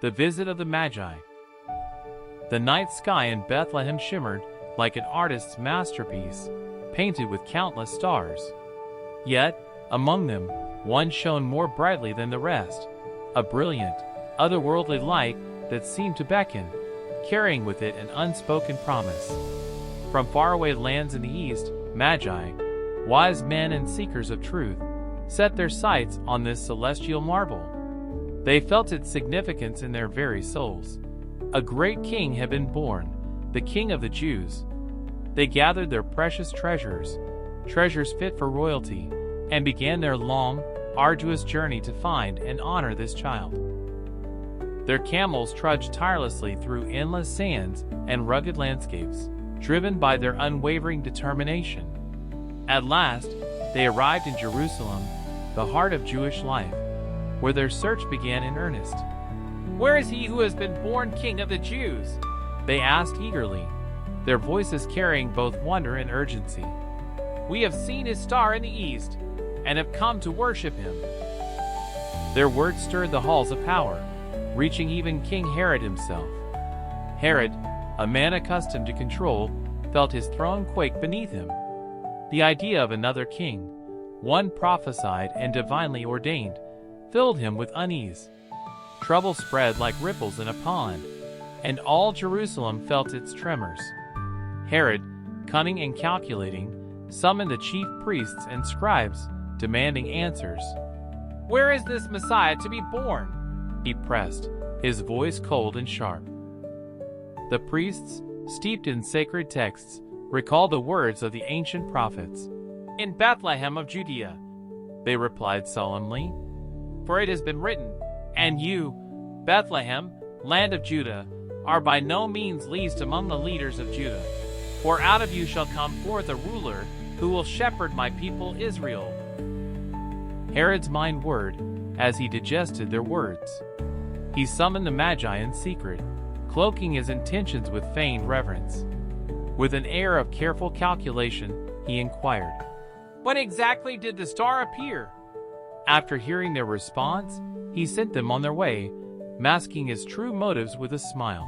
The visit of the Magi. The night sky in Bethlehem shimmered like an artist's masterpiece, painted with countless stars. Yet, among them, one shone more brightly than the rest, a brilliant, otherworldly light that seemed to beckon, carrying with it an unspoken promise. From faraway lands in the east, Magi, wise men and seekers of truth, set their sights on this celestial marvel. They felt its significance in their very souls. A great king had been born, the King of the Jews. They gathered their precious treasures fit for royalty, and began their long, arduous journey to find and honor this child. Their camels trudged tirelessly through endless sands and rugged landscapes, driven by their unwavering determination. At last, they arrived in Jerusalem, the heart of Jewish life, where their search began in earnest. "Where is he who has been born King of the Jews?" they asked eagerly, their voices carrying both wonder and urgency. "We have seen his star in the east, and have come to worship him." Their words stirred the halls of power, reaching even King Herod himself. Herod, a man accustomed to control, felt his throne quake beneath him. The idea of another king, one prophesied and divinely ordained, filled him with unease. Trouble spread like ripples in a pond, and all Jerusalem felt its tremors. Herod, cunning and calculating, summoned the chief priests and scribes, demanding answers. "Where is this Messiah to be born?" he pressed, his voice cold and sharp. The priests, steeped in sacred texts, recalled the words of the ancient prophets. "In Bethlehem of Judea," they replied solemnly. "For it has been written, and you, Bethlehem, land of Judah, are by no means least among the leaders of Judah. For out of you shall come forth a ruler who will shepherd my people Israel." Herod's mind whirred as he digested their words. He summoned the Magi in secret, cloaking his intentions with feigned reverence. With an air of careful calculation, he inquired, "When exactly did the star appear?" After hearing their response, he sent them on their way, masking his true motives with a smile.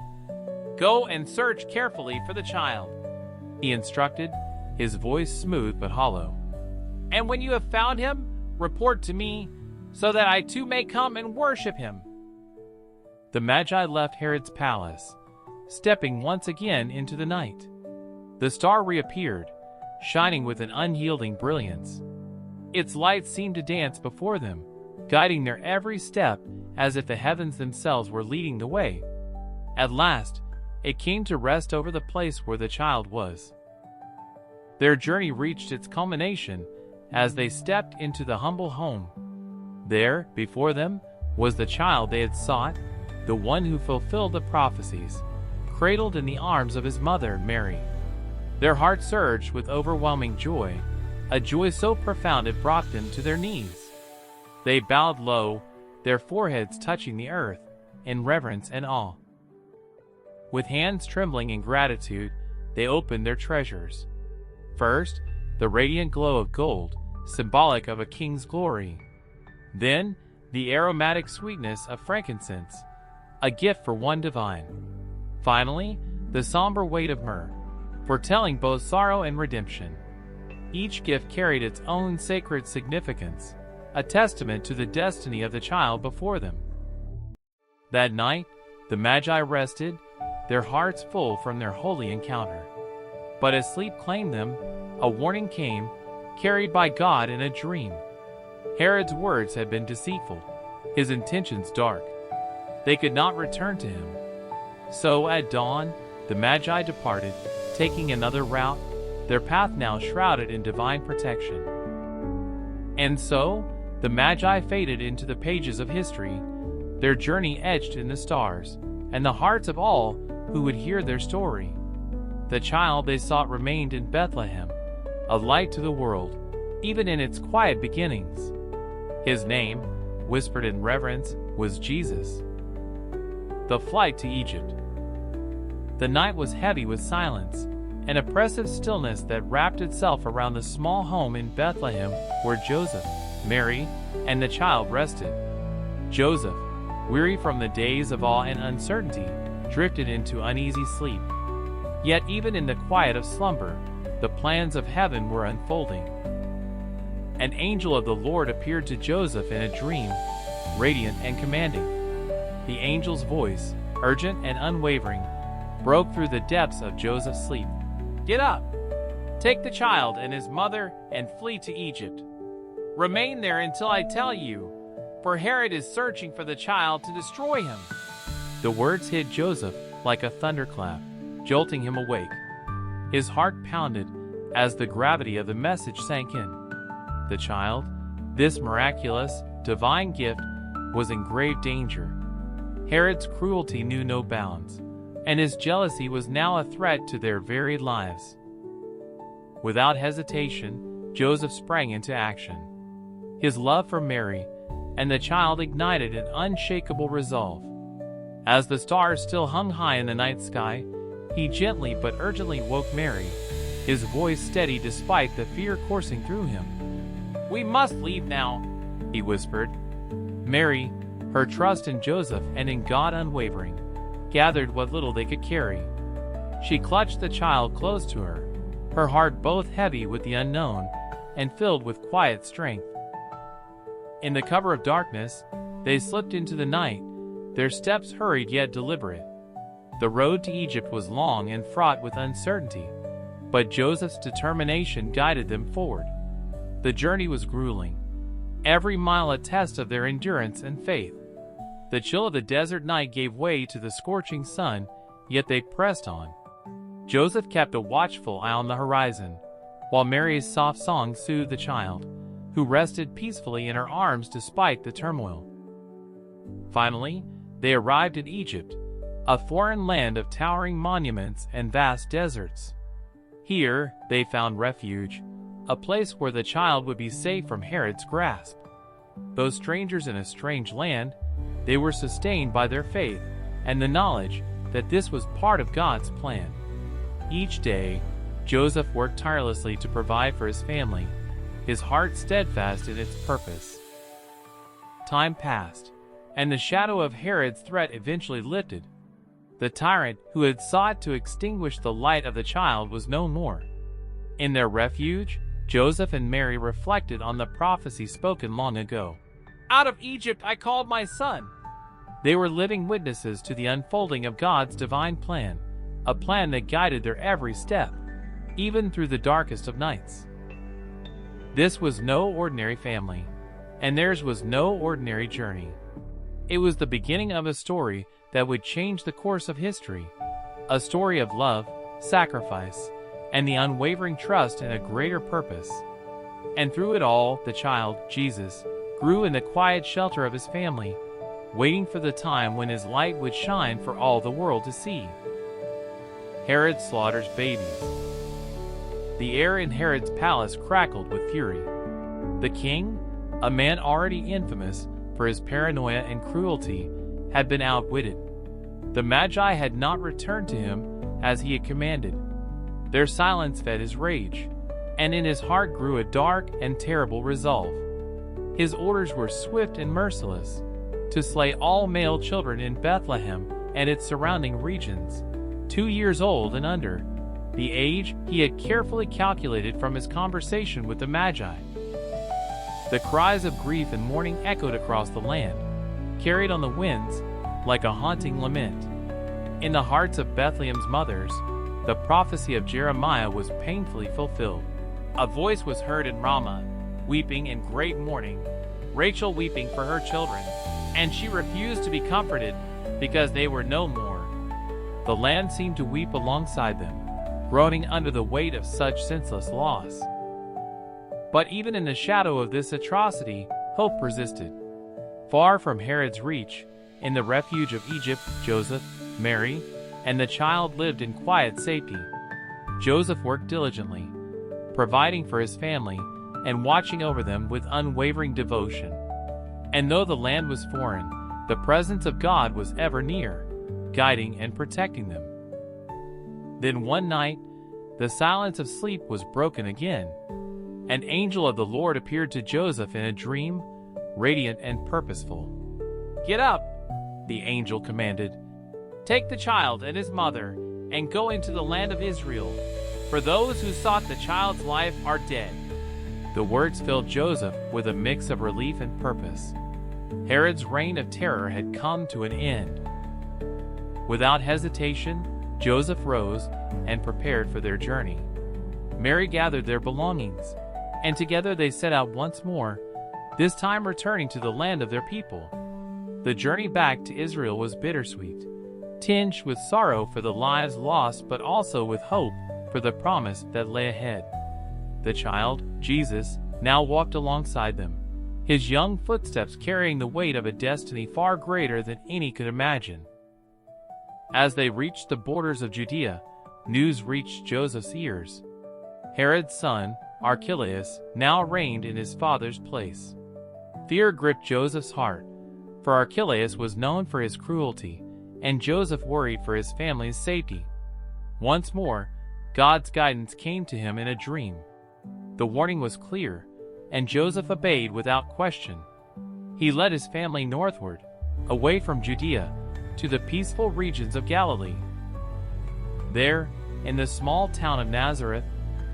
"Go and search carefully for the child," he instructed, his voice smooth but hollow. "And when you have found him, report to me, so that I too may come and worship him." The Magi left Herod's palace, stepping once again into the night. The star reappeared, shining with an unyielding brilliance. Its light seemed to dance before them, guiding their every step as if the heavens themselves were leading the way. At last, it came to rest over the place where the child was. Their journey reached its culmination as they stepped into the humble home. There, before them, was the child they had sought, the one who fulfilled the prophecies, cradled in the arms of his mother, Mary. Their hearts surged with overwhelming joy, a joy so profound it brought them to their knees. They bowed low, their foreheads touching the earth, in reverence and awe. With hands trembling in gratitude, they opened their treasures. First, the radiant glow of gold, symbolic of a king's glory. Then, the aromatic sweetness of frankincense, a gift for one divine. Finally, the somber weight of myrrh, foretelling both sorrow and redemption. Each gift carried its own sacred significance, a testament to the destiny of the child before them. That night, the Magi rested, their hearts full from their holy encounter. But as sleep claimed them, a warning came, carried by God in a dream. Herod's words had been deceitful, his intentions dark. They could not return to him. So at dawn, the Magi departed, taking another route, their path now shrouded in divine protection. And so, the Magi faded into the pages of history, their journey etched in the stars, and the hearts of all who would hear their story. The child they sought remained in Bethlehem, a light to the world, even in its quiet beginnings. His name, whispered in reverence, was Jesus. The flight to Egypt. The night was heavy with silence, an oppressive stillness that wrapped itself around the small home in Bethlehem where Joseph, Mary, and the child rested. Joseph, weary from the days of awe and uncertainty, drifted into uneasy sleep. Yet even in the quiet of slumber, the plans of heaven were unfolding. An angel of the Lord appeared to Joseph in a dream, radiant and commanding. The angel's voice, urgent and unwavering, broke through the depths of Joseph's sleep. "Get up! Take the child and his mother and flee to Egypt. Remain there until I tell you, for Herod is searching for the child to destroy him." The words hit Joseph like a thunderclap, jolting him awake. His heart pounded as the gravity of the message sank in. The child, this miraculous, divine gift, was in grave danger. Herod's cruelty knew no bounds, and his jealousy was now a threat to their very lives. Without hesitation, Joseph sprang into action. His love for Mary and the child ignited an unshakable resolve. As the stars still hung high in the night sky, he gently but urgently woke Mary, his voice steady despite the fear coursing through him. "We must leave now," he whispered. Mary, her trust in Joseph and in God unwavering, gathered what little they could carry. She clutched the child close to her heart both heavy with the unknown and filled with quiet strength. In the cover of darkness, they slipped into the night, their steps hurried yet deliberate. The road to Egypt was long and fraught with uncertainty, but Joseph's determination guided them forward. The journey was grueling, every mile a test of their endurance and faith. The chill of the desert night gave way to the scorching sun, yet they pressed on. Joseph kept a watchful eye on the horizon, while Mary's soft song soothed the child, who rested peacefully in her arms despite the turmoil. Finally, they arrived in Egypt, a foreign land of towering monuments and vast deserts. Here, they found refuge, a place where the child would be safe from Herod's grasp. Though strangers in a strange land, they were sustained by their faith and the knowledge that this was part of God's plan. Each day, Joseph worked tirelessly to provide for his family, his heart steadfast in its purpose. Time passed, and the shadow of Herod's threat eventually lifted. The tyrant who had sought to extinguish the light of the child was no more. In their refuge, Joseph and Mary reflected on the prophecy spoken long ago. "Out of Egypt I called my son." They were living witnesses to the unfolding of God's divine plan, a plan that guided their every step, even through the darkest of nights. This was no ordinary family, and theirs was no ordinary journey. It was the beginning of a story that would change the course of history, a story of love, sacrifice, and the unwavering trust in a greater purpose. And through it all, the child, Jesus, grew in the quiet shelter of his family, waiting for the time when his light would shine for all the world to see. Herod slaughters babies. The air in Herod's palace crackled with fury. The king, a man already infamous for his paranoia and cruelty, had been outwitted. The Magi had not returned to him as he had commanded. Their silence fed his rage, and in his heart grew a dark and terrible resolve. His orders were swift and merciless, to slay all male children in Bethlehem and its surrounding regions, 2 years old and under, the age he had carefully calculated from his conversation with the Magi. The cries of grief and mourning echoed across the land, carried on the winds like a haunting lament. In the hearts of Bethlehem's mothers, the prophecy of Jeremiah was painfully fulfilled. A voice was heard in Ramah, weeping in great mourning, Rachel weeping for her children, and she refused to be comforted because they were no more. The land seemed to weep alongside them, groaning under the weight of such senseless loss. But even in the shadow of this atrocity, hope persisted. Far from Herod's reach, in the refuge of Egypt, Joseph, Mary, and the child lived in quiet safety. Joseph worked diligently, providing for his family and watching over them with unwavering devotion. And though the land was foreign, the presence of God was ever near, guiding and protecting them. Then one night, the silence of sleep was broken again. An angel of the Lord appeared to Joseph in a dream, radiant and purposeful. "Get up! the angel commanded, "Take the child and his mother and go into the land of Israel, for those who sought the child's life are dead." The words filled Joseph with a mix of relief and purpose. Herod's reign of terror had come to an end. Without hesitation, Joseph rose and prepared for their journey. Mary gathered their belongings, and together they set out once more, this time returning to the land of their people. The journey back to Israel was bittersweet, tinged with sorrow for the lives lost but also with hope for the promise that lay ahead. The child, Jesus, now walked alongside them, his young footsteps carrying the weight of a destiny far greater than any could imagine. As they reached the borders of Judea, news reached Joseph's ears. Herod's son, Archelaus, now reigned in his father's place. Fear gripped Joseph's heart, for Archelaus was known for his cruelty, and Joseph worried for his family's safety. Once more, God's guidance came to him in a dream. The warning was clear, and Joseph obeyed without question. He led his family northward, away from Judea, to the peaceful regions of Galilee. There, in the small town of Nazareth,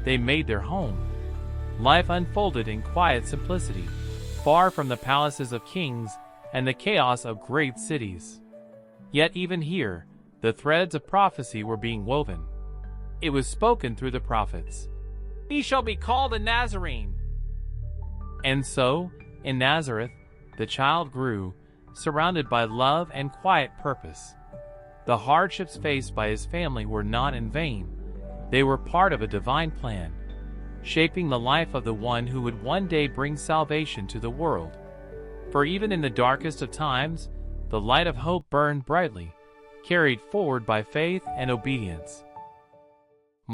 they made their home. Life unfolded in quiet simplicity, far from the palaces of kings and the chaos of great cities. Yet even here, the threads of prophecy were being woven. It was spoken through the prophets. "He shall be called a Nazarene." And so, in Nazareth, the child grew, surrounded by love and quiet purpose. The hardships faced by his family were not in vain. They were part of a divine plan, shaping the life of the one who would one day bring salvation to the world. For even in the darkest of times, the light of hope burned brightly, carried forward by faith and obedience.